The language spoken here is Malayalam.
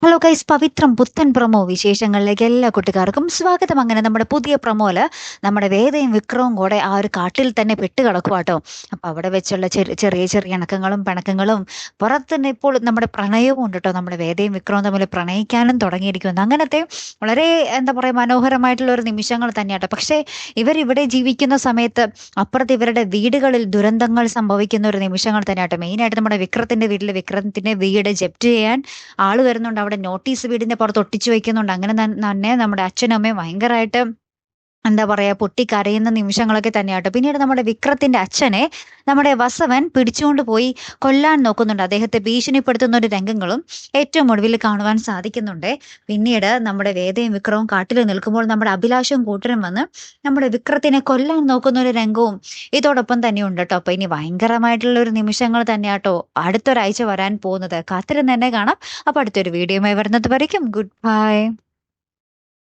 ഹലോ ഗൈസ്, പവിത്രം പുത്തൻ പ്രൊമോ വിശേഷങ്ങളിലേക്ക് എല്ലാ കുട്ടിക്കാർക്കും സ്വാഗതം. അങ്ങനെ നമ്മുടെ പുതിയ പ്രൊമോല് നമ്മുടെ വേദയും വിക്രവും കൂടെ ആ ഒരു കാട്ടിൽ തന്നെ പെട്ടുകിടക്കുക കേട്ടോ. അപ്പൊ അവിടെ വെച്ചുള്ള ചെറിയ ചെറിയ ഇണക്കങ്ങളും പിണക്കങ്ങളും പുറത്തുതന്നെ ഇപ്പോൾ നമ്മുടെ പ്രണയവും ഉണ്ട് കേട്ടോ. നമ്മുടെ വേദയും വിക്രവും തമ്മിൽ പ്രണയിക്കാനും തുടങ്ങിയിരിക്കുന്നു. അങ്ങനത്തെ വളരെ എന്താ പറയുക മനോഹരമായിട്ടുള്ള ഒരു നിമിഷങ്ങൾ തന്നെയാട്ടോ. പക്ഷേ ഇവരിവിടെ ജീവിക്കുന്ന സമയത്ത് അപ്പുറത്ത് ഇവരുടെ വീടുകളിൽ ദുരന്തങ്ങൾ സംഭവിക്കുന്ന ഒരു നിമിഷങ്ങൾ തന്നെയാട്ടോ. മെയിനായിട്ട് നമ്മുടെ വിക്രത്തിന്റെ വീട്ടിൽ വിക്രത്തിന്റെ വീട് ജപ്റ്റ് ചെയ്യാൻ ആള് വരുന്നുണ്ട്. അവിടെ നോട്ടീസ് വീടിന്റെ പുറത്ത് ഒട്ടിച്ചു വെക്കുന്നുണ്ട്. അങ്ങനെ തന്നെ നമ്മുടെ അച്ഛനും അമ്മയും ഭയങ്കരമായിട്ട് എന്താ പറയാ പൊട്ടിക്കരയുന്ന നിമിഷങ്ങളൊക്കെ തന്നെയാട്ടോ. പിന്നീട് നമ്മുടെ വിക്രത്തിന്റെ അച്ഛനെ നമ്മുടെ വസവൻ പിടിച്ചുകൊണ്ട് പോയി കൊല്ലാൻ നോക്കുന്നുണ്ട്. അദ്ദേഹത്തെ ഭീഷണിപ്പെടുത്തുന്ന ഒരു രംഗങ്ങളും ഏറ്റവും ഒടുവിൽ കാണുവാൻ സാധിക്കുന്നുണ്ട്. പിന്നീട് നമ്മുടെ വേദയും വിക്രവും കാട്ടിൽ നിൽക്കുമ്പോൾ നമ്മുടെ അഭിലാഷവും കൂട്ടരും വന്ന് നമ്മുടെ വിക്രത്തിനെ കൊല്ലാൻ നോക്കുന്ന ഒരു രംഗവും ഇതോടൊപ്പം തന്നെ ഉണ്ട് കേട്ടോ. അപ്പൊ ഇനി ഭയങ്കരമായിട്ടുള്ള ഒരു നിമിഷങ്ങൾ തന്നെയാട്ടോ അടുത്തൊരാഴ്ച വരാൻ പോകുന്നത്. കാത്തിരുന്ന് തന്നെ കാണാം. അപ്പൊ അടുത്തൊരു വീഡിയോയുമായി വരുന്നത് വരയ്ക്കും ഗുഡ് ബൈ.